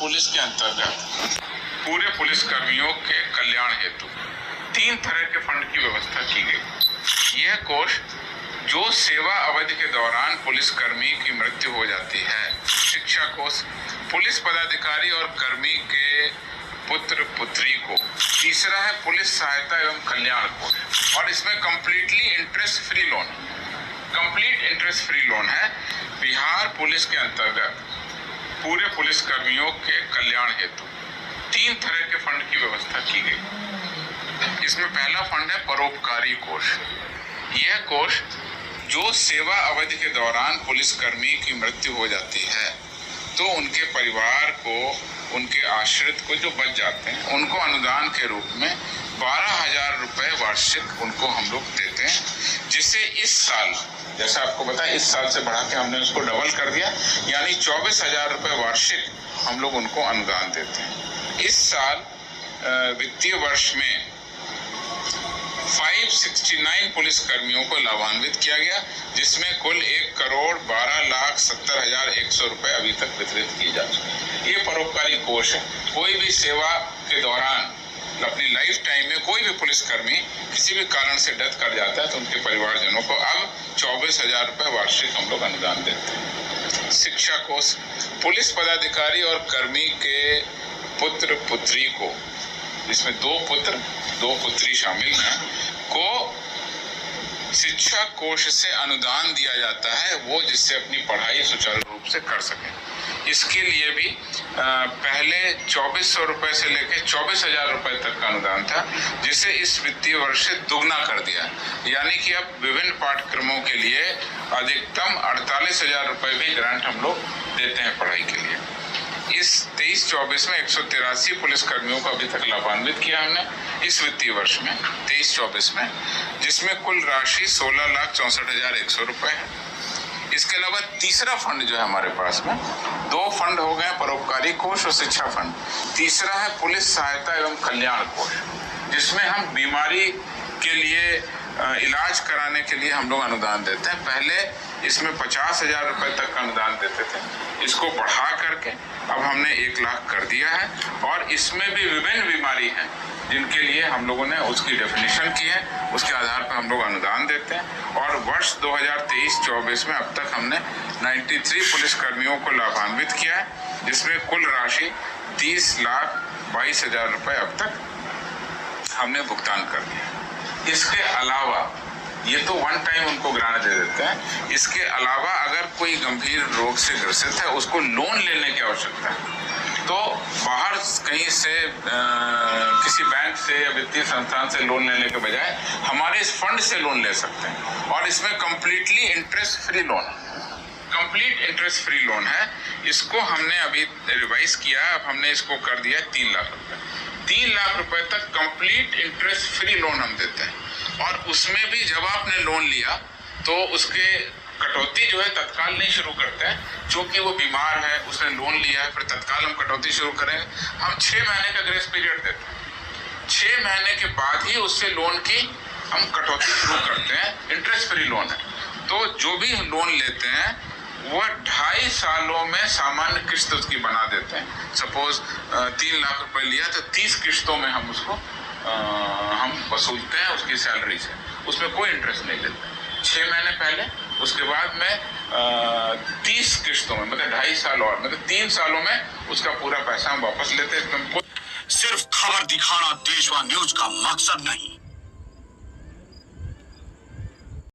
Police के अंतर्गत पूरे पुलिस कर्मियों के कल्याण हेतु 3 तरह के फंड की व्यवस्था की गई। यह कोष जो सेवा अवधि के दौरान पुलिस कर्मी की मृत्यु हो जाती है, शिक्षा कोष पुलिस पदाधिकारी और कर्मी के पुत्र पुत्री को। तीसरा है पुलिस सहायता एवं कल्याण कोष, और इसमें कंप्लीट इंटरेस्ट फ्री लोन है। बिहार पुलिस के अंतर्गत पूरे पुलिस कर्मियों के कल्याण हेतु 3 तरह के फंड की व्यवस्था की गई। इसमें पहला फंड है परोपकारी कोष। यह कोष जो सेवा अवधि के दौरान पुलिसकर्मी की मृत्यु हो जाती है तो उनके परिवार को, उनके आश्रित को जो बच जाते हैं, उनको अनुदान के रूप में 12,000 रुपये वार्षिक उनको हम लोग देते हैं, जिसे इस साल, जैसा आपको पता है, इस साल से बढ़ा के हमने उसको डबल कर दिया, यानी 24,000 रुपये वार्षिक हम लोग उनको अनुदान देते हैं। इस साल वित्तीय वर्ष में 569 पुलिस कर्मियों को लाभान्वित किया गया, जिसमें कुल 1,12,70,100 रुपये अभी तक वितरित किए जा चुके हैं। ये परोपकारी कोष है। कोई भी सेवा के दौरान अपनी लाइफ टाइम में कोई भी पुलिसकर्मी किसी भी कारण से डेथ कर जाता है तो उनके परिवारजनों को अब 24,000 रुपये वार्षिक हम लोग अनुदान देते हैं। शिक्षा कोष पुलिस पदाधिकारी और कर्मी के पुत्र पुत्री को, इसमें 2 पुत्र 2 पुत्री शामिल हैं, को शिक्षा कोष से अनुदान दिया जाता है, वो जिससे अपनी पढ़ाई सुचारू रूप से कर सकें। इसके लिए भी पहले 2,400 रुपये से लेकर 24,000 रुपये तक का अनुदान था, जिसे इस वित्तीय वर्ष से दुगना कर दिया, यानी कि अब विभिन्न पाठ्यक्रमों के लिए अधिकतम 48,000 रुपये भी ग्रांट हम लोग देते हैं पढ़ाई के लिए। इस 23-24 में 183 पुलिस कर्मियों को अभी तक लाभान्वित किया हमने इस वित्तीय वर्ष में 23-24 में, जिसमें कुल राशि 16,64,100 रुपये है। इसके अलावा तीसरा फंड जो है हमारे पास में, 2 फंड हो गए, परोपकारी कोष और शिक्षा फंड। तीसरा है पुलिस सहायता एवं कल्याण कोष, जिसमें हम बीमारी के लिए, इलाज कराने के लिए हम लोग अनुदान देते हैं। पहले इसमें 50,000 रुपये तक का अनुदान देते थे, इसको बढ़ा करके अब हमने 1 लाख कर दिया है, और इसमें भी विभिन्न बीमारी हैं जिनके लिए हम लोगों ने उसकी डेफिनेशन की है, उसके आधार पर हम लोग अनुदान देते हैं। और वर्ष 2023-24 में अब तक हमने 93 पुलिस कर्मियों को लाभान्वित किया है, जिसमें कुल राशि 30,22,000 रुपये अब तक हमने भुगतान कर दिया। इसके अलावा ये तो वन टाइम उनको ग्रांट दे देते हैं। इसके अलावा अगर कोई गंभीर रोग से ग्रसित है, उसको लोन लेने की आवश्यकता है, तो बाहर कहीं से किसी बैंक से या वित्तीय संस्थान से लोन लेने के बजाय हमारे इस फंड से लोन ले सकते हैं। और इसमें कंप्लीट इंटरेस्ट फ्री लोन है। इसको हमने अभी रिवाइज किया, अब हमने इसको कर दिया 3 लाख रुपए। 3 लाख रुपए तक कंप्लीट इंटरेस्ट फ्री लोन हम देते हैं, और उसमें भी जब आपने लोन लिया तो उसके कटौती जो है तत्काल नहीं शुरू करते हैं, क्योंकि वो बीमार है, उसने लोन लिया है, फिर तत्काल हम कटौती शुरू करेंगे। हम 6 महीने का ग्रेस पीरियड देते हैं। 6 महीने के बाद ही उससे लोन की हम कटौती शुरू करते हैं। इंटरेस्ट फ्री लोन है, तो जो भी लोन लेते हैं वह 2.5 सालों में सामान्य किस्त उसकी बना देते हैं। सपोज 3 लाख रुपए लिया तो 30 किस्तों में हम उसको हम वसूलते हैं उसकी सैलरी से, उसमें कोई इंटरेस्ट नहीं लेते। 6 महीने पहले, उसके बाद में 30 किस्तों में, मतलब 2.5 साल और, मतलब 3 सालों में उसका पूरा पैसा हम वापस लेते हैं। सिर्फ खबर दिखाना देशवा न्यूज का मकसद नहीं,